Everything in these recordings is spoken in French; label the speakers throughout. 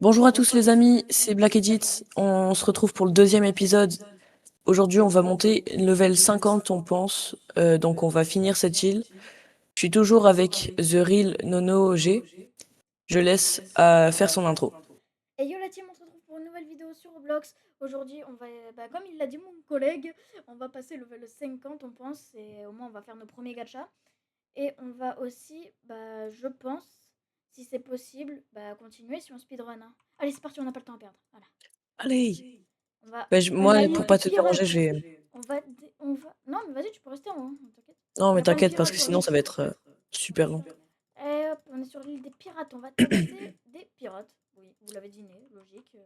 Speaker 1: Bonjour à tous les amis, c'est Black Edit. On se retrouve pour le deuxième épisode. Aujourd'hui, on va monter level 50, on pense. Donc, on va finir cette île. Je suis toujours avec The Real Nono G. Je laisse faire son intro.
Speaker 2: Et yo la team, on se retrouve pour une nouvelle vidéo sur Roblox. Aujourd'hui, on va, comme il l'a dit mon collègue, on va passer level 50, on pense, et au moins on va faire nos premiers gachas. Et on va aussi, je pense, si c'est possible, continuer sur un speedrun, hein. Allez, c'est parti, on n'a pas le temps à perdre. Voilà.
Speaker 1: Allez.
Speaker 2: On va
Speaker 1: Moi, pour pas
Speaker 2: au
Speaker 1: te déranger,
Speaker 2: pirate.
Speaker 1: je vais...
Speaker 2: On va. Non, mais vas-y, tu peux rester en haut, hein, t'inquiète.
Speaker 1: Non,
Speaker 2: Il
Speaker 1: mais
Speaker 2: n'y a pas de
Speaker 1: t'inquiète, parce
Speaker 2: pirate
Speaker 1: que
Speaker 2: sur
Speaker 1: sinon,
Speaker 2: l'île.
Speaker 1: ça va être
Speaker 2: Ouais,
Speaker 1: super long.
Speaker 2: sûr. Et hop, on est sur l'île des pirates. On va tabasser des pirates. Oui, vous l'avez deviné, logique.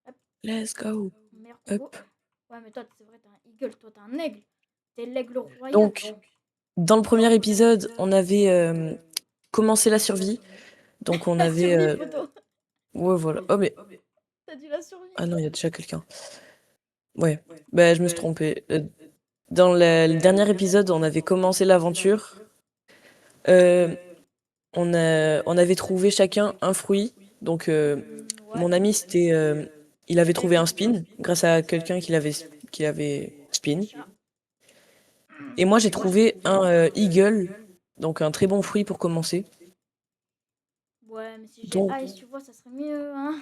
Speaker 2: Hop,
Speaker 1: Let's go.
Speaker 2: meilleur combo.
Speaker 1: Hop.
Speaker 2: Ouais, mais toi, c'est vrai, t'as un eagle, toi, t'as un aigle. T'es l'aigle royal.
Speaker 1: Donc, dans le premier épisode, on avait commencé la survie. Donc, on
Speaker 2: La
Speaker 1: avait...
Speaker 2: survie, poteau.
Speaker 1: Ouais, voilà. Oh, mais...
Speaker 2: T'as dit la survie.
Speaker 1: Ah non, il y a déjà quelqu'un. Ouais, bah, je me suis trompée. Dans le dernier épisode, on avait commencé l'aventure. Euh, on avait trouvé chacun un fruit. Donc,
Speaker 2: Ouais.
Speaker 1: mon ami, il avait trouvé un spin grâce à quelqu'un qui l'avait spin.
Speaker 2: Chat.
Speaker 1: Et moi, j'ai trouvé un eagle, donc un très bon fruit pour commencer.
Speaker 2: Ouais, mais si j'ai
Speaker 1: Donc,
Speaker 2: ice, tu vois, ça serait mieux, hein.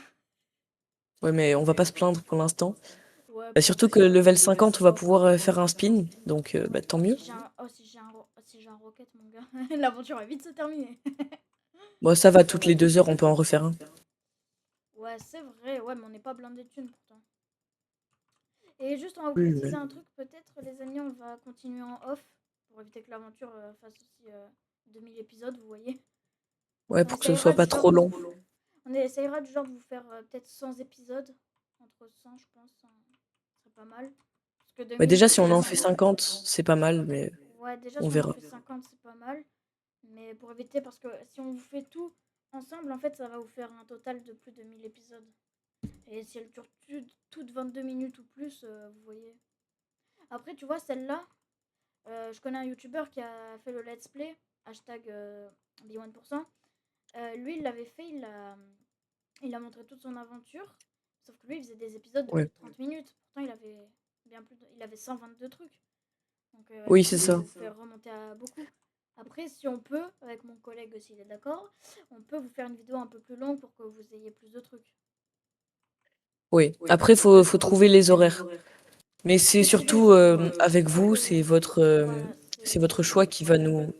Speaker 1: ouais, mais on va pas se plaindre pour l'instant.
Speaker 2: Ouais,
Speaker 1: Bah,
Speaker 2: pour
Speaker 1: surtout
Speaker 2: l'instant.
Speaker 1: que level 50, on va pouvoir faire un spin. Donc, bah, tant mieux.
Speaker 2: Si j'ai un rocket, mon gars, l'aventure va vite se terminer.
Speaker 1: Bon, ça va, toutes les 2 heures, on peut en refaire un.
Speaker 2: Ouais, c'est vrai, ouais, mais on n'est pas blindé de thunes pourtant. Et juste, on va vous
Speaker 1: Oui,
Speaker 2: préciser
Speaker 1: mais...
Speaker 2: un truc, peut-être, les amis, on va continuer en off pour éviter que l'aventure fasse aussi 2000 épisodes, vous voyez.
Speaker 1: Ouais,
Speaker 2: On
Speaker 1: pour que ce
Speaker 2: essayera
Speaker 1: soit
Speaker 2: du
Speaker 1: pas
Speaker 2: genre
Speaker 1: trop
Speaker 2: de
Speaker 1: long.
Speaker 2: vous, on essayera du genre de vous faire peut-être 100 épisodes, entre 100, je pense, hein, ce serait pas mal. Parce que
Speaker 1: Ouais,
Speaker 2: 2000,
Speaker 1: déjà,
Speaker 2: c'est
Speaker 1: si on en
Speaker 2: déjà
Speaker 1: fait
Speaker 2: beaucoup.
Speaker 1: 50, c'est pas mal, mais
Speaker 2: Ouais, déjà,
Speaker 1: on
Speaker 2: si on en
Speaker 1: verra.
Speaker 2: fait 50, c'est pas mal. Mais pour éviter, parce que si on vous fait tout ensemble, en fait, ça va vous faire un total de plus de 1000 épisodes. Et si elle dure toutes 22 minutes ou plus, vous voyez. Après, tu vois, celle-là, je connais un YouTuber qui a fait le let's play, hashtag B1%. Lui, il l'avait fait, il a montré toute son aventure. Sauf que lui, il faisait des épisodes de plus
Speaker 1: Ouais.
Speaker 2: de 30 minutes. Pourtant, il avait il avait 122 trucs. Donc,
Speaker 1: Oui,
Speaker 2: il
Speaker 1: c'est
Speaker 2: pouvait
Speaker 1: ça.
Speaker 2: vous faire remonter à beaucoup. Après, si on peut, avec mon collègue s'il est d'accord, on peut vous faire une vidéo un peu plus longue pour que vous ayez plus de trucs.
Speaker 1: Oui. Après, faut trouver les horaires. Mais c'est
Speaker 2: Oui, c'est vrai.
Speaker 1: surtout avec vous,
Speaker 2: Voilà,
Speaker 1: c'est votre choix qui va nous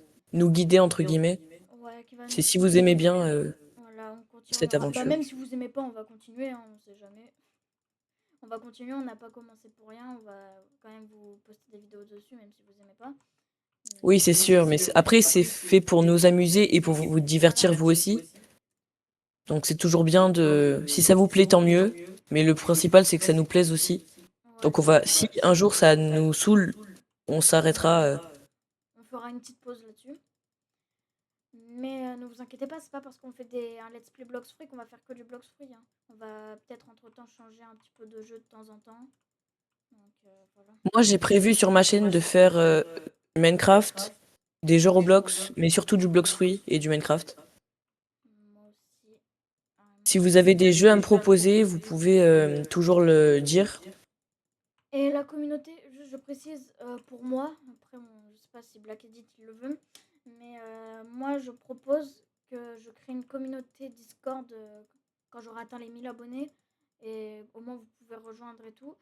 Speaker 1: guider, entre guillemets.
Speaker 2: ouais, qui va
Speaker 1: C'est
Speaker 2: nous
Speaker 1: si vous
Speaker 2: guider.
Speaker 1: aimez bien
Speaker 2: Voilà, on
Speaker 1: cette
Speaker 2: continuera. Bah,
Speaker 1: aventure.
Speaker 2: même si vous aimez pas, on va continuer, hein, on sait jamais. On va continuer, on n'a pas commencé pour rien. On va quand même vous poster des vidéos dessus, même si vous aimez pas.
Speaker 1: Oui, c'est
Speaker 2: Mais
Speaker 1: sûr. Mais après, c'est fait pour nous amuser et pour vous divertir
Speaker 2: voilà.
Speaker 1: vous aussi. Donc, c'est toujours bien de... Si ça vous plaît, tant mieux. Mais le principal, c'est que ça nous plaise aussi.
Speaker 2: Ouais,
Speaker 1: Donc,
Speaker 2: c'est vrai.
Speaker 1: si un jour ça nous saoule, on s'arrêtera.
Speaker 2: On fera une petite pause là-dessus. Mais ne vous inquiétez pas, c'est pas parce qu'on fait un let's play Blox Free qu'on va faire que du Blox Free, hein. On va peut-être entre temps changer un petit peu de jeu de temps en temps. Donc voilà.
Speaker 1: Moi, j'ai prévu sur ma chaîne de faire Minecraft, des jeux Roblox, mais surtout du Blox Fruit et du Minecraft.
Speaker 2: Moi aussi.
Speaker 1: Si vous avez des jeux à me proposer, vous pouvez toujours le dire.
Speaker 2: Et la communauté, juste je précise pour moi, après je sais pas si Black Edit il le veut, mais moi je propose que je crée une communauté Discord quand j'aurai atteint les 1000 abonnés et au moins vous pouvez rejoindre et tout.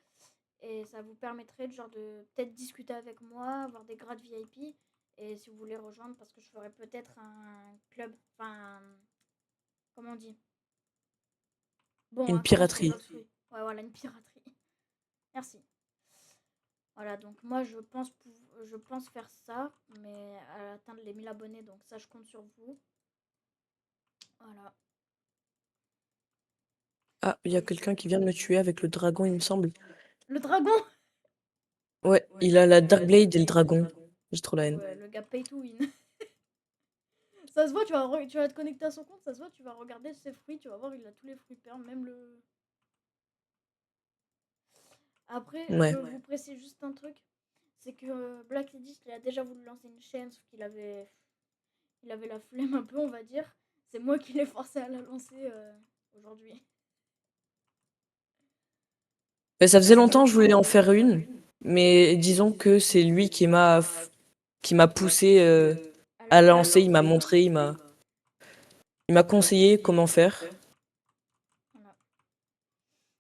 Speaker 2: Et ça vous permettrait de genre de peut-être discuter avec moi, avoir des grades VIP. Et si vous voulez rejoindre, parce que je ferai peut-être un club, enfin, comment on dit? Bon,
Speaker 1: Une
Speaker 2: un compte sur
Speaker 1: piraterie.
Speaker 2: Bloxfree. Ouais, voilà, une piraterie. Merci. Voilà, donc moi je pense faire ça, mais à atteindre les 1000 abonnés, donc ça je compte sur vous. Voilà.
Speaker 1: Ah, il y a quelqu'un qui vient de me tuer avec le dragon, il me semble.
Speaker 2: Le dragon.
Speaker 1: Ouais, il a la Dark Blade et le dragon. J'ai trop la haine.
Speaker 2: Ouais, le gars pay to win. Ça se voit, tu vas te connecter à son compte, ça se voit, tu vas regarder ses fruits, tu vas voir, il a tous les fruits perles, même le... Après, je
Speaker 1: Ouais.
Speaker 2: vous précise juste un truc, c'est que Black Edit, il a déjà voulu lancer une chaîne, sauf il avait la flemme un peu, on va dire. C'est moi qui l'ai forcé à la lancer aujourd'hui.
Speaker 1: Mais ça faisait longtemps que je voulais en faire une, mais disons que c'est lui qui m'a poussé
Speaker 2: À la
Speaker 1: à la
Speaker 2: faire.
Speaker 1: lancer, il m'a montré, il m'a conseillé comment faire.
Speaker 2: Voilà.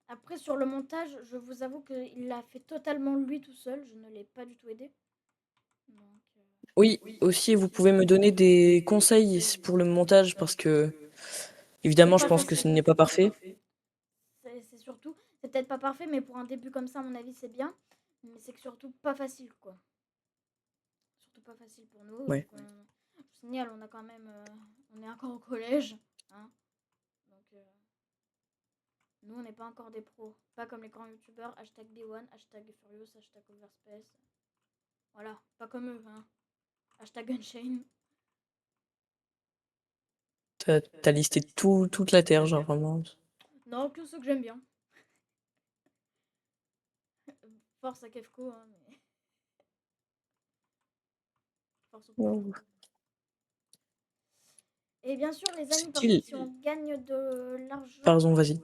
Speaker 2: Après, sur le montage, je vous avoue qu'il l'a fait totalement lui tout seul. Je ne l'ai pas du tout aidé. Donc,
Speaker 1: Oui, aussi vous pouvez me donner des conseils pour le montage parce que
Speaker 2: c'est
Speaker 1: évidemment je
Speaker 2: pas
Speaker 1: pense que ce
Speaker 2: facile.
Speaker 1: n'est pas parfait.
Speaker 2: C'est surtout, c'est peut-être pas parfait, mais pour un début comme ça, à mon avis, c'est bien. Mais c'est que surtout pas facile, quoi. Surtout pas facile pour nous, vu
Speaker 1: Ouais.
Speaker 2: qu'on, je signale, on a quand même, on est encore au collège, hein. Donc, nous, on n'est pas encore des pros. Pas comme les grands youtubeurs, hashtag B1, hashtag Furious, hashtag Overspace. Voilà, pas comme eux, hein. Hashtag Unchained.
Speaker 1: T'as listé toute la terre, genre vraiment.
Speaker 2: Non, que ceux que j'aime bien. Force à Kefko, hein, mais force au pouvoir.
Speaker 1: Wow.
Speaker 2: Et bien sûr, les amis, par
Speaker 1: Style.
Speaker 2: contre, si on gagne de l'argent,
Speaker 1: Pardon, vas-y.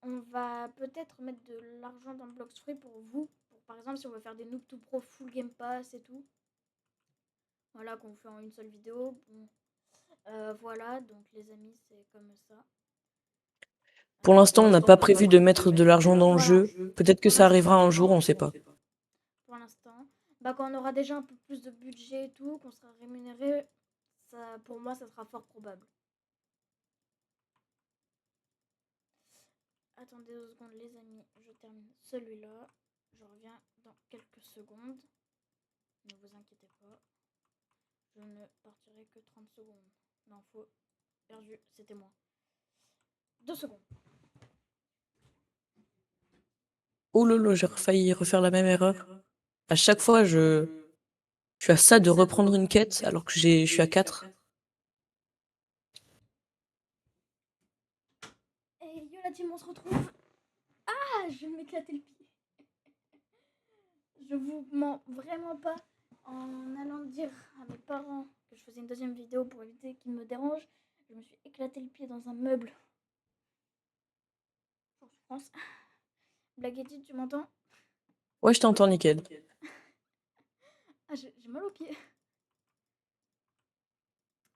Speaker 2: on va peut-être mettre de l'argent dans Blox Free pour vous. Pour, par exemple, si on veut faire des Noob to Pro full Game Pass et tout. Voilà, qu'on fait en une seule vidéo. Bon. Voilà, donc les amis, c'est comme ça.
Speaker 1: Pour l'instant, on n'a pas prévu de mettre de l'argent dans le
Speaker 2: Voilà.
Speaker 1: jeu. Peut-être que ça arrivera un jour, on sait pas.
Speaker 2: Pour l'instant. Bah, quand on aura déjà un peu plus de budget et tout, qu'on sera rémunéré, ça, pour moi, ça sera fort probable. Attendez 2 secondes, les amis. Je termine celui-là. Je reviens dans quelques secondes. Ne vous inquiétez pas. Je ne partirai que 30 secondes. Non, faux. Perdu, c'était moi. 2 secondes.
Speaker 1: Oh lolo, j'ai failli refaire la même erreur. À chaque fois, je suis à ça de reprendre une quête alors que je suis à 4.
Speaker 2: Et yo la team, on se retrouve. Ah, je vais m'éclater le pied. Je vous mens vraiment pas en allant dire à mes parents que je faisais une deuxième vidéo pour éviter qu'ils me dérangent. Je me suis éclaté le pied dans un meuble. En France. Blaguetti, tu m'entends?
Speaker 1: Ouais, je t'entends nickel.
Speaker 2: Ah, j'ai mal au pied.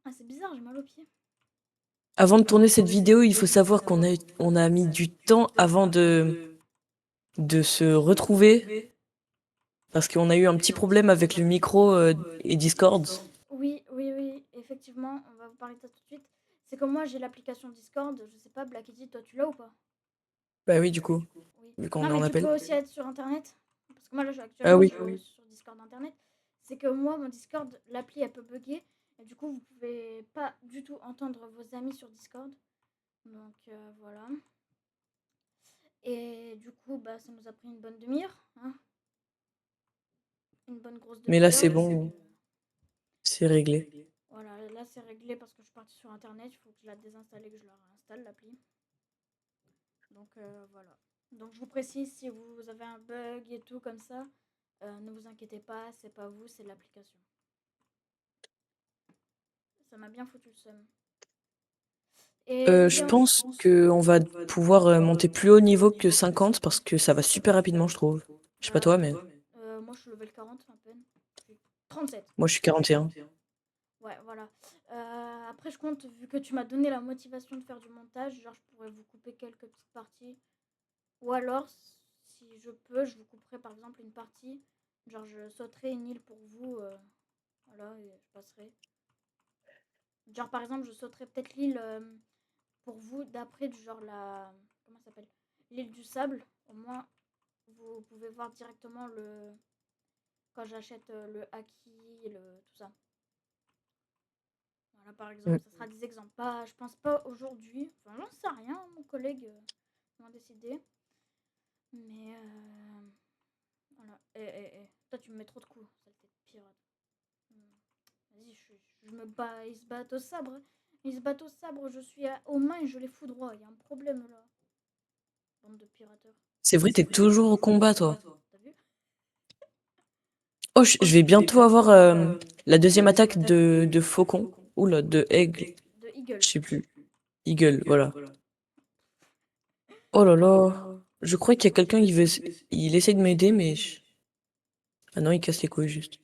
Speaker 2: Ah, c'est bizarre, j'ai mal au pied.
Speaker 1: Avant de tourner cette vidéo, il faut savoir qu'on a mis du temps avant de se retrouver parce qu'on a eu un petit problème avec le micro et Discord.
Speaker 2: Oui, oui, oui, effectivement, on va vous parler de ça tout de suite. C'est que moi j'ai l'application Discord, je sais pas, Blackity, toi tu l'as ou pas?
Speaker 1: Bah oui, du coup,
Speaker 2: Oui.
Speaker 1: vu qu'on
Speaker 2: Non,
Speaker 1: est en
Speaker 2: mais tu
Speaker 1: appel.
Speaker 2: peux aussi être sur internet. Parce que moi là,
Speaker 1: Ah
Speaker 2: actuellement,
Speaker 1: oui.
Speaker 2: je suis sur Discord internet. C'est que moi, mon Discord, l'appli elle peut bugger. Et du coup, vous pouvez pas du tout entendre vos amis sur Discord. Donc voilà. Et du coup, bah, ça nous a pris une bonne demi-heure, hein. Une bonne grosse
Speaker 1: Mais là,
Speaker 2: demi-heure.
Speaker 1: c'est bon, c'est réglé.
Speaker 2: Voilà, là c'est réglé parce que je suis partie sur internet. Il faut que je la désinstalle et que je la réinstalle, l'appli. Donc voilà. Donc je vous précise, si vous avez un bug et tout comme ça, ne vous inquiétez pas, c'est pas vous, c'est l'application. Ça m'a bien foutu le seum. Et
Speaker 1: Je
Speaker 2: bien,
Speaker 1: pense qu'on va pouvoir monter plus haut niveau que 50 parce que ça va super rapidement, je trouve. Je sais pas toi, mais
Speaker 2: moi je suis level 40 à peine. Je suis 37.
Speaker 1: moi je suis 41.
Speaker 2: Ouais, voilà. Après, je compte, vu que tu m'as donné la motivation de faire du montage, genre je pourrais vous couper quelques petites parties. Ou alors, si je peux, je vous couperai par exemple une partie. Genre, je sauterai une île pour vous. Voilà, et je passerai. Genre, par exemple, je sauterai peut-être l'île pour vous d'après, du genre la. Comment ça s'appelle? L'île du sable. Au moins, vous pouvez voir directement le. Quand j'achète le haki, tout ça. Voilà, par
Speaker 1: Mm.
Speaker 2: exemple, ça sera des exemples. Pas, je pense pas aujourd'hui. Enfin, j'en sais rien, mon collègue m'a décidé. Mais voilà. Toi, tu me mets trop de coups, saleté de pirate. Vas-y, je me bats. Ils se battent au sabre. Ils se battent au sabre, je suis aux mains et je les foudroie. Il y a un problème là. Bande de pirateurs.
Speaker 1: C'est vrai, t'es toujours au combat, toi.
Speaker 2: T'as vu?
Speaker 1: Oh, je vais bientôt avoir la deuxième attaque de faucon. Oula, de aigle.
Speaker 2: De Eagle.
Speaker 1: Je sais plus. Eagle, voilà. Oh là là. Je crois qu'il y a quelqu'un qui veut... Il essaie de m'aider, mais... Ah non, il casse les couilles, juste.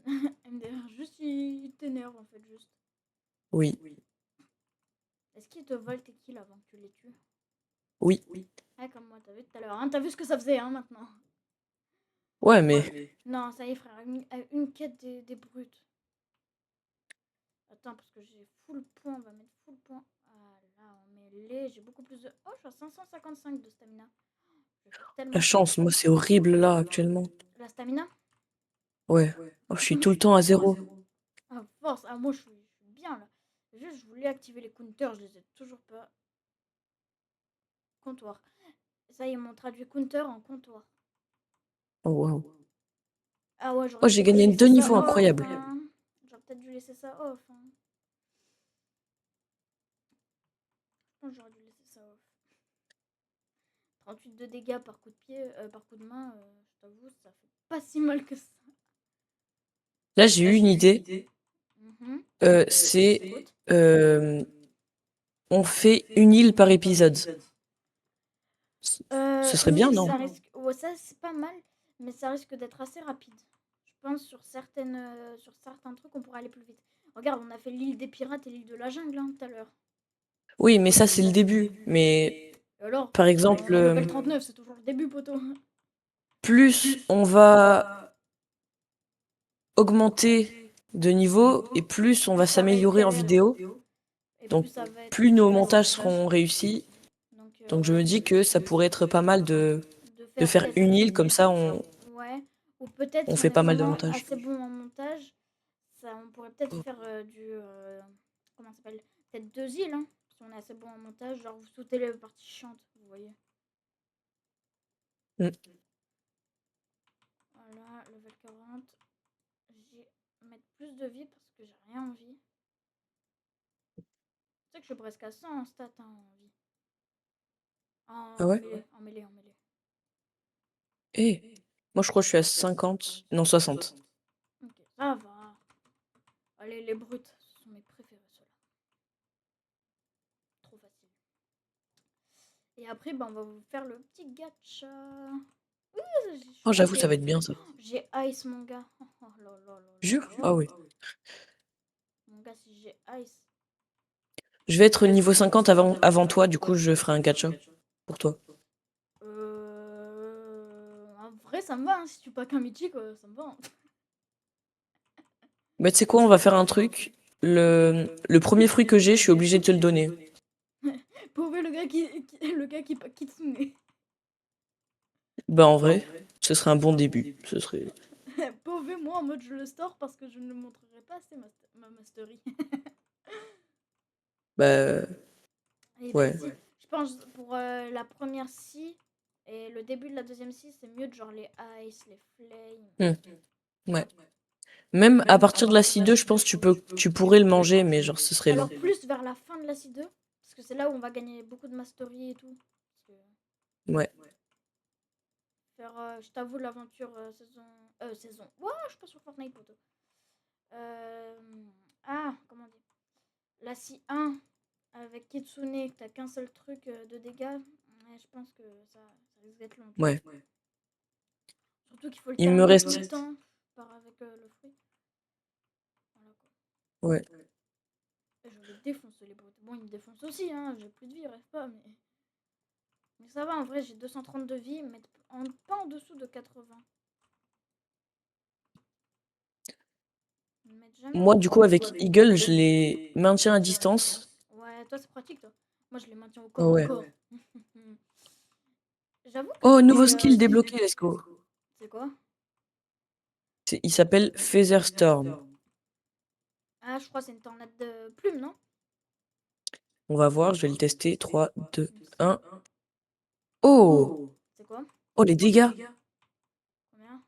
Speaker 2: MDR, juste il t'énerve en fait, juste.
Speaker 1: Oui.
Speaker 2: Est-ce qu'il te vole tes kills avant que tu les tues?
Speaker 1: Oui.
Speaker 2: Ah, comme moi, t'as vu tout à l'heure. Hein, t'as vu ce que ça faisait, hein, maintenant.
Speaker 1: Ouais, mais...
Speaker 2: Non, ça y est, frère. Une quête des brutes. Attends, parce que j'ai full point. On va mettre full point. Ah là, on met les. J'ai beaucoup plus de. Oh, je suis à 555 de stamina. Je fais
Speaker 1: La
Speaker 2: tellement peur.
Speaker 1: chance, moi, c'est horrible, là, actuellement.
Speaker 2: La stamina?
Speaker 1: Ouais. Oh, je suis tout le temps à 0.
Speaker 2: À force. Ah, moi, je suis bien là. Juste, je voulais activer les counters. Je les ai toujours pas. Comptoir. Ça y est, ils m'ont traduit counter en comptoir.
Speaker 1: Oh, waouh.
Speaker 2: Ah ouais,
Speaker 1: Oh,
Speaker 2: j'aurais
Speaker 1: j'ai
Speaker 2: peut-être dû
Speaker 1: gagné
Speaker 2: laisser
Speaker 1: 2
Speaker 2: ça
Speaker 1: niveaux
Speaker 2: off.
Speaker 1: incroyables.
Speaker 2: Hein. J'aurais peut-être dû laisser ça off. Hein. Je pense que j'aurais dû laisser ça off. 38 de dégâts par coup de pied, par coup de main, je t'avoue, ça fait pas si mal que ça.
Speaker 1: Là, j'ai eu une idée.
Speaker 2: Mhm.
Speaker 1: C'est...
Speaker 2: Écoute.
Speaker 1: On fait une île par épisode. Ce serait bien,
Speaker 2: Oui,
Speaker 1: non?
Speaker 2: ça risque. Ouais, ça c'est pas mal, mais ça risque d'être assez rapide. Je pense sur sur certains trucs, on pourrait aller plus vite. Regarde, on a fait l'île des pirates et l'île de la jungle hein, tout à l'heure.
Speaker 1: Oui, mais ça, c'est le début. Mais,
Speaker 2: Et alors,
Speaker 1: par exemple,
Speaker 2: level 39, c'est toujours le début, poteau.
Speaker 1: plus on va augmenter de niveau et plus on va
Speaker 2: Ça va être
Speaker 1: s'améliorer en
Speaker 2: galère.
Speaker 1: vidéo.
Speaker 2: Et
Speaker 1: Donc,
Speaker 2: plus ça va être
Speaker 1: plus nos
Speaker 2: facile
Speaker 1: montages
Speaker 2: au montage.
Speaker 1: seront réussis. Donc, je
Speaker 2: Ouais.
Speaker 1: me dis que ça pourrait être pas mal de faire
Speaker 2: peut-être
Speaker 1: une île, comme ça,
Speaker 2: Ouais. Ou peut-être
Speaker 1: on
Speaker 2: si on
Speaker 1: fait
Speaker 2: est
Speaker 1: pas mal de
Speaker 2: vraiment
Speaker 1: montage.
Speaker 2: assez bon en montage, ça, on pourrait peut-être faire comment ça s'appelle? Peut-être 2 îles, hein, si on est assez bon en montage. Genre, vous sautez les parties chiantes, vous voyez.
Speaker 1: Mm.
Speaker 2: Voilà, level 40. Je vais mettre plus de vie parce que j'ai rien en vie. Tu sais que je suis presque à 100 en stats, hein, en vie.
Speaker 1: Ah
Speaker 2: En
Speaker 1: ouais?
Speaker 2: mêlée, en mêlée, en mêlée.
Speaker 1: Eh, moi, je crois que je suis à 50, non, 60.
Speaker 2: Ok, ça va. Allez, les brutes, ce sont mes préférés, ceux-là. Trop facile. Et après, on va vous faire le petit gacha. Oui,
Speaker 1: Oh, j'avoue, ça va être bien, ça.
Speaker 2: j'ai ice, mon gars. Oh là là là
Speaker 1: Jure?
Speaker 2: là
Speaker 1: Ah
Speaker 2: là.
Speaker 1: oui.
Speaker 2: Mon gars, si j'ai ice.
Speaker 1: Je vais être niveau 50 avant toi, du coup, je ferai un gacha pour toi.
Speaker 2: En vrai, ça me va. Hein, si tu pas qu'un mythique, ça me va. Hein.
Speaker 1: Mais tu sais quoi, on va faire un truc. Le premier fruit que j'ai, je suis obligé de te le donner.
Speaker 2: Pauvre le gars qui pas Kitsune.
Speaker 1: Bah en vrai, ce serait un bon début. Ce serait...
Speaker 2: Pauvre moi en mode je le store parce que je ne le montrerai pas assez ma mastery.
Speaker 1: Bah
Speaker 2: Et
Speaker 1: ouais.
Speaker 2: vas-y, je pense pour la première scie et le début de la deuxième scie, c'est mieux de genre les ice, les flames.
Speaker 1: Ouais. Même à partir de la C2, je pense que tu pourrais le manger, mais genre ce serait long.
Speaker 2: Alors plus vers la fin de la scie 2, parce que c'est là où on va gagner beaucoup de mastery et tout.
Speaker 1: Ouais.
Speaker 2: Faire, je t'avoue, l'aventure saison. Ouah, je suis pas sur Fortnite, poteau. Comment on dit? La scie 1 avec Kitsune, que t'as qu'un seul truc de dégâts. Ouais, je pense que ça risque d'être long.
Speaker 1: Ouais.
Speaker 2: Surtout qu'il faut le
Speaker 1: Il me
Speaker 2: terminer tout
Speaker 1: reste.
Speaker 2: le temps avec le fruit. Voilà quoi.
Speaker 1: Ouais.
Speaker 2: Et je les défonce les brutes. Bon, ils me défoncent aussi, hein. J'ai plus de vie, rêve pas, mais. Mais ça va, en vrai, j'ai 230 de vie, mais pas en dessous de 80.
Speaker 1: Moi, du coup, avec Eagle, je les maintiens à distance.
Speaker 2: Ouais, toi, c'est pratique, toi. Moi, je les maintiens au corps
Speaker 1: Oh
Speaker 2: à
Speaker 1: ouais.
Speaker 2: corps. J'avoue que
Speaker 1: Oh,
Speaker 2: j'ai
Speaker 1: nouveau
Speaker 2: des.
Speaker 1: skill débloqué, let's go.
Speaker 2: C'est quoi?
Speaker 1: Il s'appelle Feather Storm.
Speaker 2: Ah, je crois que c'est une tornade de plumes, non?
Speaker 1: On va voir, je vais le tester. 3, 2, 1. Oh!
Speaker 2: C'est quoi?
Speaker 1: Oh, les dégâts!
Speaker 2: Combien?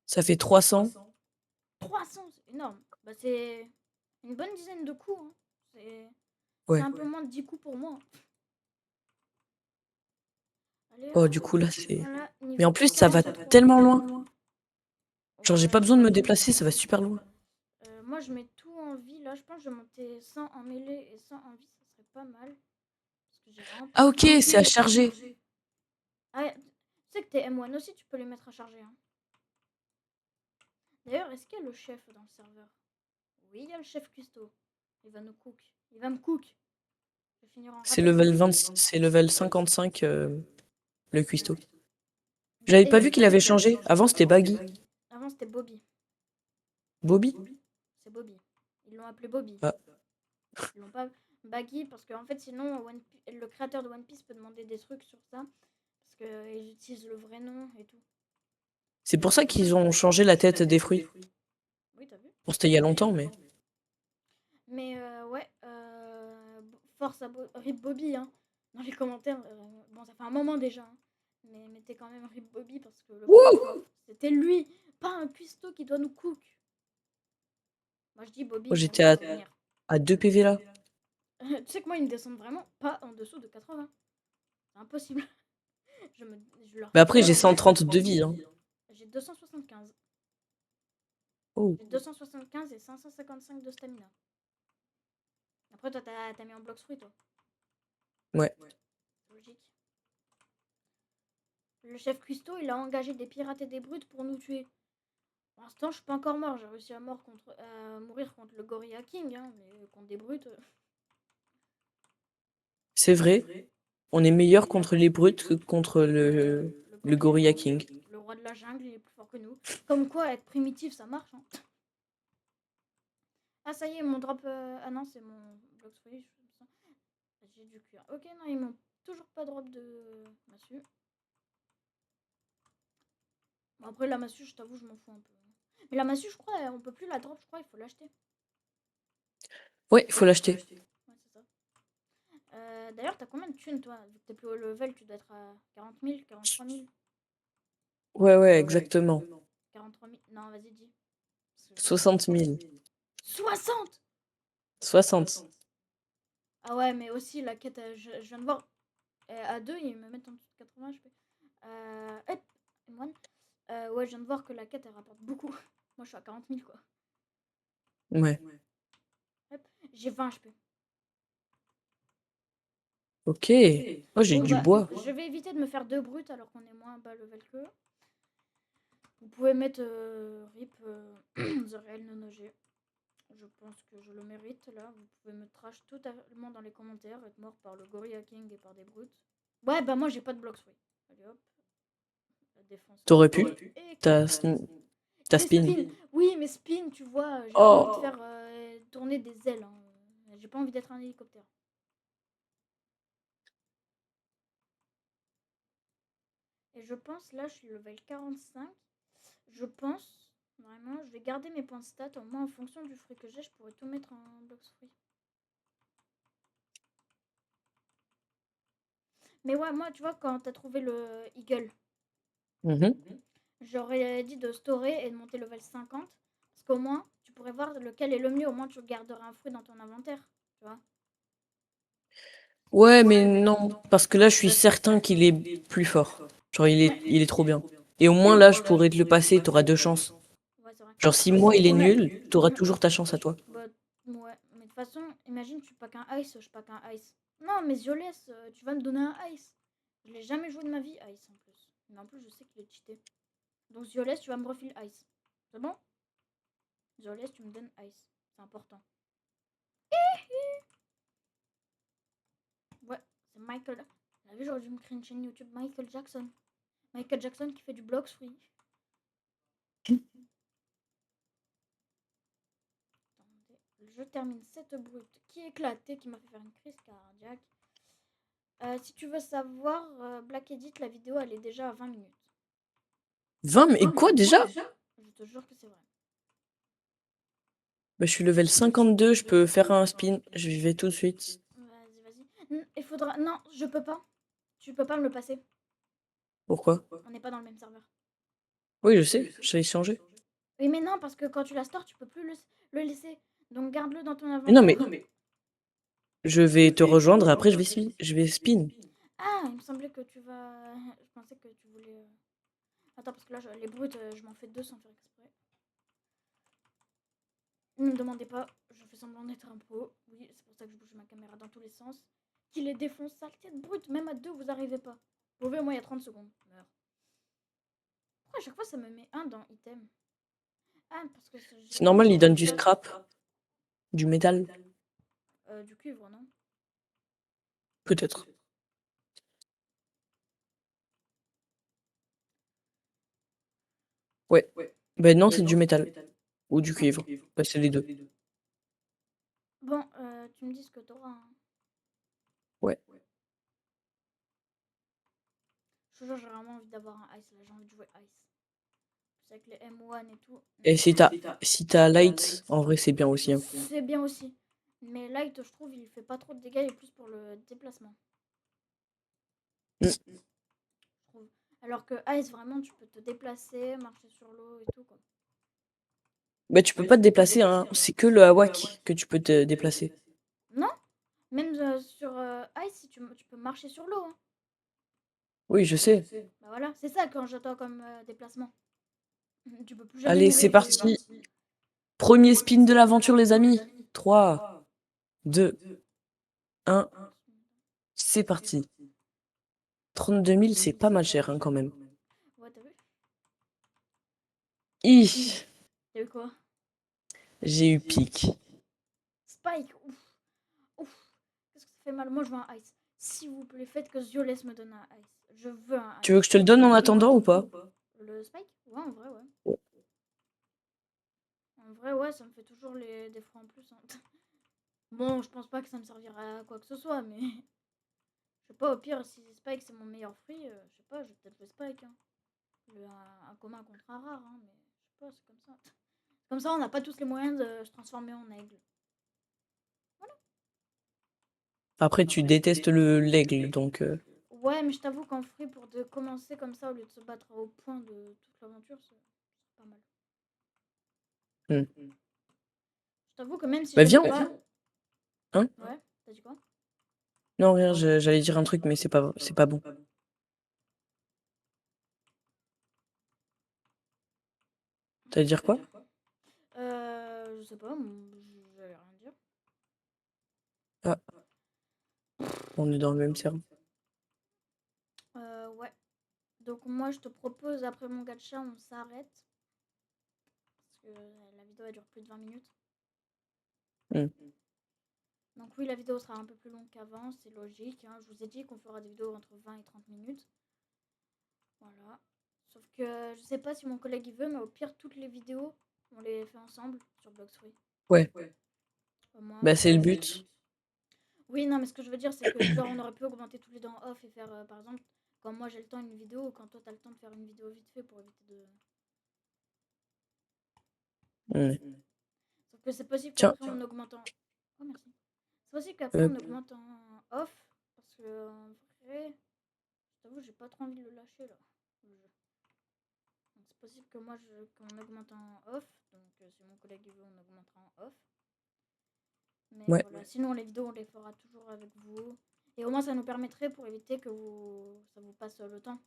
Speaker 1: Ça fait 300.
Speaker 2: 300, c'est énorme. Bah, c'est une bonne dizaine de coups. Hein. C'est
Speaker 1: Ouais.
Speaker 2: un peu moins de 10 coups pour moi. Allez,
Speaker 1: Oh,
Speaker 2: hop.
Speaker 1: du coup, là, c'est...
Speaker 2: Voilà,
Speaker 1: Mais en
Speaker 2: niveau
Speaker 1: plus, ça va
Speaker 2: 43.
Speaker 1: tellement loin. Genre, j'ai
Speaker 2: Ouais,
Speaker 1: pas besoin de me déplacer, ça va super loin.
Speaker 2: moi, je mets tout en vie. Là, je pense que je vais monter 100 en mêlée et 100 en vie. Ça serait pas mal. Parce que j'ai vraiment pas...
Speaker 1: Ah ok, c'est à charger.
Speaker 2: Ah, tu sais que tes M1 aussi, tu peux les mettre à charger. Hein. D'ailleurs, est-ce qu'il y a le chef dans le serveur? Oui, il y a le chef cuistot. Il va nous cook. Il va me cook. Je vais finir en
Speaker 1: C'est
Speaker 2: rappel.
Speaker 1: level 20, c'est level 55, le cuistot.
Speaker 2: Et
Speaker 1: J'avais pas vu qu'il avait changé. Avant, c'était Baggy.
Speaker 2: avant, c'était Bobby.
Speaker 1: Bobby?
Speaker 2: C'est Bobby. Ils l'ont appelé Bobby.
Speaker 1: Ah.
Speaker 2: Ils l'ont pas Baggy parce qu'en fait, sinon, le créateur de One Piece peut demander des trucs sur ça. Parce qu'ils utilisent le vrai nom et tout.
Speaker 1: C'est pour ça qu'ils ont changé la tête des fruits.
Speaker 2: Oui, t'as vu?
Speaker 1: Bon, c'était il y a longtemps, mais...
Speaker 2: Mais ouais, force à Rip Bobby, hein. Dans les commentaires, bon, ça fait un moment déjà, hein. Mais mettez quand même Rip Bobby parce que le pauvre, c'était lui, pas un cuistot qui doit nous cook. Moi je dis Bobby,
Speaker 1: Moi,
Speaker 2: il
Speaker 1: j'étais
Speaker 2: mérite de revenir.
Speaker 1: à 2 PV là.
Speaker 2: Tu sais que moi, ils me descendent vraiment pas en dessous de 80. C'est impossible. je leur
Speaker 1: Mais après,
Speaker 2: fais
Speaker 1: j'ai
Speaker 2: peur.
Speaker 1: 130 de vie. Hein.
Speaker 2: J'ai 275.
Speaker 1: Oh.
Speaker 2: J'ai 275 et 555 de stamina. Après, toi, t'as mis en blocs fruits, toi.
Speaker 1: Ouais.
Speaker 2: Logique. Le chef cuistot, il a engagé des pirates et des brutes pour nous tuer. Pour l'instant, je suis pas encore mort. J'ai réussi à mourir contre le Gorilla King, hein, mais contre des brutes.
Speaker 1: C'est vrai. On est meilleur contre les brutes que contre le Gorilla King.
Speaker 2: Le roi de la jungle, il est plus fort que nous. Comme quoi, être primitif, ça marche. Hein. Ah, ça y est, mon drop. Ah non, c'est mon bloc free. J'ai du cuir. Ok, non, ils m'ont toujours pas drop de massue. Bon, après, la massue, je t'avoue, je m'en fous un peu. Mais la massue, je crois, on peut plus la drop, je crois, il faut l'acheter.
Speaker 1: Ouais, il faut l'acheter.
Speaker 2: Ouais, c'est ça. D'ailleurs, t'as combien de thunes, toi? Vu que t'es plus haut level, tu dois être à 40 000, 43 000.
Speaker 1: Ouais, exactement.
Speaker 2: 43 000. Non, vas-y, dis.
Speaker 1: 60 000.
Speaker 2: 60!
Speaker 1: 60.
Speaker 2: Ah ouais, mais aussi, la quête, je viens de voir. À 2, ils me mettent en dessous de 80 HP. Hop, M1. Ouais, je viens de voir que la quête, elle rapporte beaucoup. Moi, je suis à 40 000, quoi.
Speaker 1: Ouais.
Speaker 2: Hop, j'ai 20 HP.
Speaker 1: Ok. Moi, j'ai
Speaker 2: Bon,
Speaker 1: du
Speaker 2: bah,
Speaker 1: bois.
Speaker 2: je vais éviter de me faire 2 brutes alors qu'on est moins bas level qu'eux. Vous pouvez mettre RIP The Real Nonoger. Je pense que je le mérite là. Vous pouvez me trash totalement dans les commentaires, être mort par le Gorilla King et par des brutes. Ouais, bah moi j'ai pas de blocs free. Allez hop. La défense.
Speaker 1: T'aurais pu.
Speaker 2: Et
Speaker 1: T'as spin.
Speaker 2: Oui, mais spin, tu vois, j'ai pas envie de
Speaker 1: Oh.
Speaker 2: faire tourner des ailes. Hein. J'ai pas envie d'être un hélicoptère. Et je pense, là, je suis level 45. Je pense, vraiment, je vais garder mes points de stats. Au moins, en fonction du fruit que j'ai, je pourrais tout mettre en box fruit. Mais ouais, moi, tu vois, quand t'as trouvé le Eagle, j'aurais dit de storer et de monter level 50. Parce qu'au moins, tu pourrais voir lequel est le mieux. Au moins, tu garderas un fruit dans ton inventaire. Tu vois.
Speaker 1: Ouais, mais non. Parce que là, je suis certain qu'il est plus fort. Genre, il est trop bien. Et au moins, là, je pourrais te le passer. T'auras 2 chances.
Speaker 2: Ouais, c'est vrai.
Speaker 1: Genre, si moi, il est
Speaker 2: Ouais, mais-
Speaker 1: nul, t'auras toujours ta chance à toi.
Speaker 2: Bah, ouais, mais de toute façon, imagine, tu pack un ice, je pack un ice. Non, mais Ziolès, tu vas me donner un ice. Je l'ai jamais joué de ma vie, ice en plus. Mais en plus, je sais qu'il est cheaté. Donc, Ziolès, tu vas me refiler ice. C'est bon? Ziolès, tu me donnes ice. C'est important. Ouais, c'est Michael. Vous avez vu, j'aurais dû me créer une chaîne YouTube Michael Jackson. Michael Jackson qui fait du blocks free. Attendez, je termine cette brute qui est éclatée, qui m'a fait faire une crise cardiaque. Si tu veux savoir, Black Edit, la vidéo, elle est déjà à 20 minutes.
Speaker 1: 20, mais quoi déjà?
Speaker 2: Je te jure que c'est vrai.
Speaker 1: Bah, je suis level 52, je peux faire un spin. Je vais tout de suite.
Speaker 2: Vas-y, vas-y. Il faudra... Non, je peux pas. Tu peux pas me le passer.
Speaker 1: Pourquoi?
Speaker 2: On n'est pas dans le même serveur.
Speaker 1: Oui, je sais, j'ai changé.
Speaker 2: Oui, mais non, parce que quand tu la stores, tu peux plus le laisser. Donc garde-le dans ton
Speaker 1: Mais non,
Speaker 2: inventaire.
Speaker 1: mais je vais te rejoindre et après je vais spin.
Speaker 2: Ah, il me semblait que tu vas... Je pensais que tu voulais... Attends, parce que là, les brutes, je m'en fais deux sans faire exprès. Ne me demandez pas, je fais semblant d'être un pro. Oui, c'est pour ça que je bouge ma caméra dans tous les sens. Qui les défonce, saleté de brute. Même à deux, vous arrivez pas. Vous pouvez, moi, il y a 30 secondes. Meurs. Pourquoi à chaque fois ça me met un dans item? Ah, parce que
Speaker 1: C'est normal, il donne du scrap, du métal,
Speaker 2: du cuivre, non?
Speaker 1: peut-être. Ouais. Ben non, c'est du métal. Ou du cuivre. Ben, c'est les deux.
Speaker 2: Bon, tu me dis ce que t'auras. Hein.
Speaker 1: Ouais.
Speaker 2: Je te jure, j'ai vraiment envie d'avoir un ice là, j'ai envie de jouer ice. C'est avec les M1 et tout.
Speaker 1: Et si t'as light, en vrai, c'est bien aussi. Hein.
Speaker 2: C'est bien aussi. Mais light, je trouve, il fait pas trop de dégâts, il est plus pour le déplacement.
Speaker 1: Mm.
Speaker 2: Je trouve. Alors que ice, vraiment, tu peux te déplacer, marcher sur l'eau et tout, quoi.
Speaker 1: Ben, tu peux pas te déplacer, hein. C'est que le hawak que tu peux te déplacer.
Speaker 2: Non? Même sur ice, tu peux marcher sur l'eau. Hein.
Speaker 1: Oui, je sais.
Speaker 2: Bah voilà, c'est ça quand j'attends comme déplacement. Tu peux plus jamais
Speaker 1: Allez,
Speaker 2: mourir.
Speaker 1: c'est parti. Premier spin de l'aventure, les amis. 3, 2, 1. C'est parti. 32 000, c'est pas mal cher, hein, quand même.
Speaker 2: Ouais, t'as vu?
Speaker 1: Hi,
Speaker 2: T'as eu quoi?
Speaker 1: j'ai eu pique.
Speaker 2: Spike, ouf. Ouf. Qu'est-ce que ça fait mal? Moi, je veux un ice. S'il vous plaît, faites que Ziolès me donne un ice. Je veux un
Speaker 1: Tu
Speaker 2: ice.
Speaker 1: veux que je te le donne en attendant ou pas?
Speaker 2: Le Spike? Ouais, en vrai, ouais.
Speaker 1: Ouais.
Speaker 2: En vrai, ouais, ça me fait toujours des fois en plus. Hein. Bon, je pense pas que ça me servira à quoi que ce soit, mais... Je sais pas, au pire, si Spike c'est mon meilleur fruit, je sais pas, je vais peut-être le Spike. Hein. Un commun contre un rare, hein, mais je sais pas, c'est comme ça. Comme ça, on n'a pas tous les moyens de se transformer en aigle. Voilà.
Speaker 1: Après, tu détestes l'aigle, donc...
Speaker 2: Ouais, mais je t'avoue qu'en fruit, pour de commencer comme ça, au lieu de se battre au point de toute l'aventure, c'est pas mal.
Speaker 1: hmm.
Speaker 2: Je t'avoue que même si
Speaker 1: Bah
Speaker 2: j'aime
Speaker 1: viens,
Speaker 2: pas...
Speaker 1: hein?
Speaker 2: Ouais, t'as dit quoi?
Speaker 1: Non, rien, j'allais dire un truc, mais c'est pas bon. T'allais dire quoi?
Speaker 2: Je sais pas, j'allais rien dire.
Speaker 1: Ah, on est dans le même serveur.
Speaker 2: Ouais. Donc moi, je te propose, après mon gacha, on s'arrête. Parce que la vidéo, elle dure plus de 20 minutes.
Speaker 1: Hmm.
Speaker 2: Donc oui, la vidéo sera un peu plus longue qu'avant, c'est logique. Hein. Je vous ai dit qu'on fera des vidéos entre 20 et 30 minutes. Voilà. Sauf que je sais pas si mon collègue il veut, mais au pire, toutes les vidéos, on les fait ensemble sur Bloxfree.
Speaker 1: Ouais,
Speaker 2: Au moins,
Speaker 1: bah c'est le but.
Speaker 2: Oui, non, mais ce que je veux dire, c'est que genre, on aurait pu augmenter tous les deux en off et faire, par exemple, quand moi j'ai le temps, une vidéo, ou quand toi t'as le temps de faire une vidéo vite fait pour éviter de.
Speaker 1: Hmm.
Speaker 2: Sauf que c'est possible
Speaker 1: Tiens,
Speaker 2: qu'après on augmente en. Oh, merci. C'est possible qu'après
Speaker 1: euh,
Speaker 2: on augmente en off, parce que en vrai, je t'avoue, j'ai pas trop envie de le lâcher là. Le jeu. Donc c'est possible que moi qu'on augmente en off, donc si mon collègue il veut, on augmentera en off. Mais
Speaker 1: ouais,
Speaker 2: voilà, sinon les vidéos on les fera toujours avec vous. Et au moins ça nous permettrait pour éviter que ça vous passe le temps.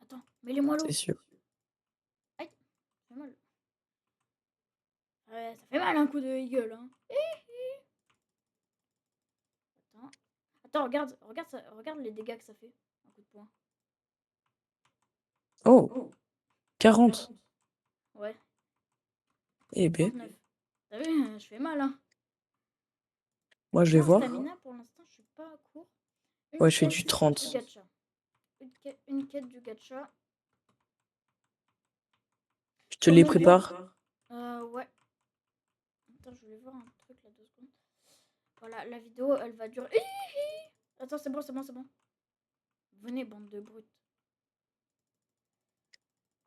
Speaker 2: Attends, mets-les-moi
Speaker 1: c'est
Speaker 2: l'eau.
Speaker 1: sûr.
Speaker 2: Aïe, ça fait mal. Ouais, ça fait mal un coup de eagle. Hein. Attends. Attends, regarde les dégâts que ça fait. Un coup de poing.
Speaker 1: Oh, 40.
Speaker 2: Ouais,
Speaker 1: Eh ben,
Speaker 2: 39. T'as vu, je fais mal. Hein.
Speaker 1: moi je vais
Speaker 2: Moi en
Speaker 1: voir.
Speaker 2: stamina, pour l'instant, je suis pas à court.
Speaker 1: Ouais,
Speaker 2: Une
Speaker 1: je fais
Speaker 2: quête
Speaker 1: du
Speaker 2: du
Speaker 1: 30.
Speaker 2: gacha. Une quête du gacha.
Speaker 1: Je te
Speaker 2: Sur
Speaker 1: les
Speaker 2: mesure.
Speaker 1: prépare.
Speaker 2: Ouais. Attends, je voulais voir un truc là, 2 secondes. Voilà, la vidéo, elle va durer. Attends, c'est bon, c'est bon, c'est bon. Venez, bande de brutes.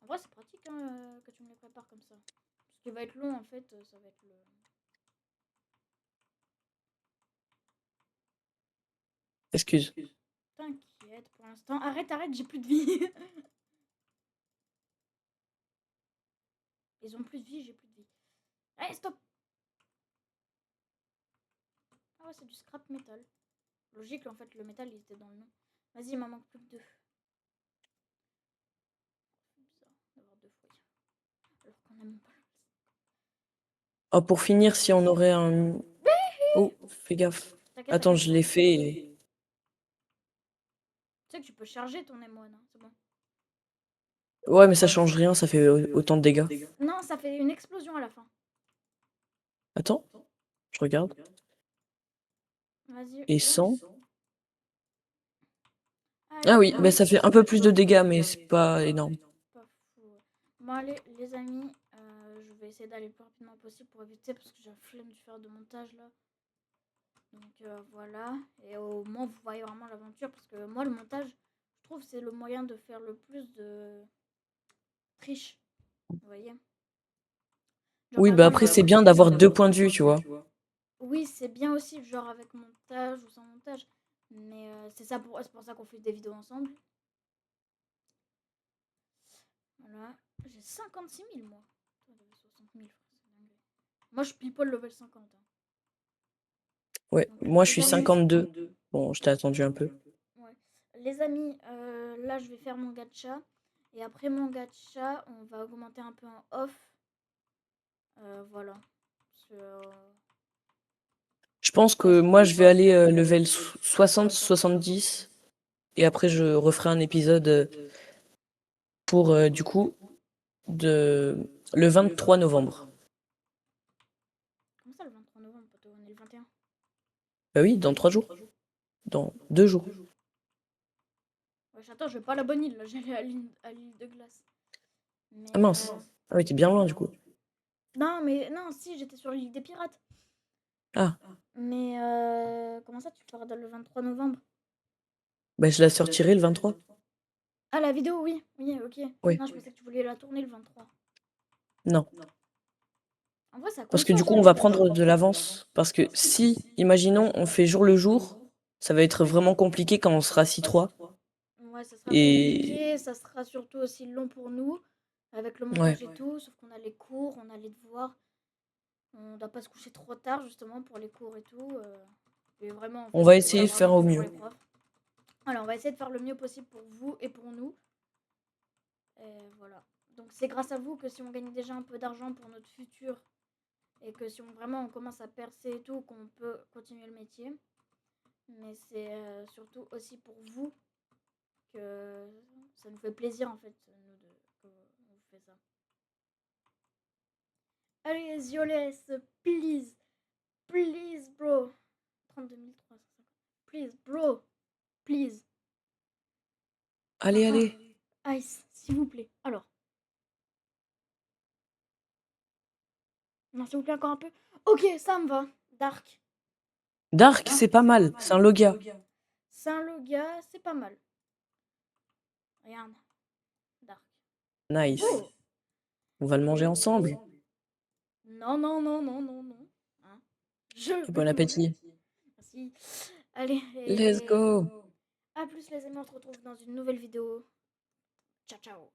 Speaker 2: En vrai, c'est pratique hein, que tu me les prépares comme ça. Ce qui va être long, en fait, ça va être le.
Speaker 1: Excuse.
Speaker 2: T'inquiète, pour l'instant. Arrête, j'ai plus de vie. Ils ont plus de vie, j'ai plus de vie. Allez, stop. Ah ouais, c'est du scrap métal. Logique, en fait, le métal, il était dans le nom. Vas-y, il m'en manque plus que 2. C'est bizarre d'avoir 2 fruits. Alors qu'on aime pas.
Speaker 1: Oh, pour finir, si on aurait un... Oh, fais gaffe.
Speaker 2: T'inquiète,
Speaker 1: Attends,
Speaker 2: t'inquiète.
Speaker 1: je l'ai fait et...
Speaker 2: Tu sais que tu peux charger ton M1, hein, c'est bon.
Speaker 1: Ouais, mais ça change rien, ça fait autant de dégâts.
Speaker 2: Non, ça fait une explosion à la fin.
Speaker 1: Attends, je regarde.
Speaker 2: Vas-y.
Speaker 1: Et 100.
Speaker 2: Allez,
Speaker 1: Ah oui, bah ça fait un peu plus de dégâts, mais c'est pas énorme.
Speaker 2: pas fou. Bon, allez, les amis, je vais essayer d'aller le plus rapidement possible pour éviter parce que j'ai la flemme de faire de montage là. Donc voilà. Et au moins, vous voyez vraiment l'aventure parce que moi, le montage, je trouve c'est le moyen de faire le plus de triche. Vous voyez? Genre,
Speaker 1: Oui,
Speaker 2: par
Speaker 1: bah
Speaker 2: exemple,
Speaker 1: après, c'est bien d'avoir 2 points de vue, tu vois.
Speaker 2: oui, c'est bien aussi, genre avec montage ou sans montage. Mais c'est pour ça qu'on fait des vidéos ensemble. Voilà. J'ai 56 000, moi. Toi, t'avais 60 000, frère, c'est dingue. Moi, je pile pas le level 50. Hein.
Speaker 1: Ouais,
Speaker 2: Donc,
Speaker 1: moi je
Speaker 2: les
Speaker 1: suis
Speaker 2: amis,
Speaker 1: 52. Bon, je t'ai attendu un peu.
Speaker 2: ouais. Les amis, là, je vais faire mon gacha. Et après mon gacha, on va augmenter un peu en off. Voilà.
Speaker 1: Je pense que moi je vais aller level 60-70. Et après, je referai un épisode pour, du coup, le 23 novembre.
Speaker 2: Comment ça, le 23 novembre, poteau? On est le 21.
Speaker 1: Bah oui, dans 3 jours. Dans 2 jours.
Speaker 2: Ouais, attends, je vais pas à la bonne île, là. J'allais à l'île de glace. Mais,
Speaker 1: Ah mince. Ah oui, t'es bien loin du coup.
Speaker 2: non, mais non, si, j'étais sur l'île des pirates.
Speaker 1: Ah,
Speaker 2: Mais comment ça, tu feras le 23 novembre?
Speaker 1: bah je la sortirai le 23.
Speaker 2: Ah, la vidéo, oui. Oui, ok.
Speaker 1: Oui.
Speaker 2: Non, je pensais que tu voulais la tourner le 23.
Speaker 1: Non.
Speaker 2: En vrai, ça
Speaker 1: Parce
Speaker 2: compte
Speaker 1: que
Speaker 2: pas,
Speaker 1: du coup,
Speaker 2: ça.
Speaker 1: on va prendre de l'avance. Parce que si, imaginons, on fait jour le jour, ça va être vraiment compliqué quand on sera 6-3.
Speaker 2: Ouais, ça sera
Speaker 1: Et
Speaker 2: compliqué. Ça sera surtout aussi long pour nous. Avec le
Speaker 1: ouais,
Speaker 2: montage et tout. Sauf qu'on a les cours, on a les devoirs. On doit pas se coucher trop tard, justement, pour les cours et tout. Et vraiment, en
Speaker 1: on
Speaker 2: fait,
Speaker 1: va
Speaker 2: c'est
Speaker 1: essayer de faire
Speaker 2: vraiment
Speaker 1: au
Speaker 2: que pour
Speaker 1: mieux.
Speaker 2: les profs. Alors, on va essayer de faire le mieux possible pour vous et pour nous. Et voilà. Donc, c'est grâce à vous que si on gagne déjà un peu d'argent pour notre futur et que si vraiment on commence à percer et tout, qu'on peut continuer le métier. Mais c'est surtout aussi pour vous que ça nous fait plaisir en fait, nous, que vous fait ça. Allez, Zioles, please, please, bro. 32 350. Please, bro, please.
Speaker 1: Allez, allez.
Speaker 2: Ice, s'il vous plaît. Alors. Non, s'il vous plaît, encore un peu. Ok, ça me va. Dark.
Speaker 1: Dark, c'est pas mal. C'est un Logia.
Speaker 2: Saint-Loga, c'est pas mal. Regarde. Dark.
Speaker 1: Nice.
Speaker 2: Oh.
Speaker 1: On va le manger ensemble.
Speaker 2: Non, non, non, non, non, non. Hein. Je
Speaker 1: Et
Speaker 2: vais
Speaker 1: bon
Speaker 2: le manger.
Speaker 1: appétit.
Speaker 2: Merci. Allez,
Speaker 1: Let's
Speaker 2: et
Speaker 1: go.
Speaker 2: à plus les amis, on se retrouve dans une nouvelle vidéo. Ciao, ciao.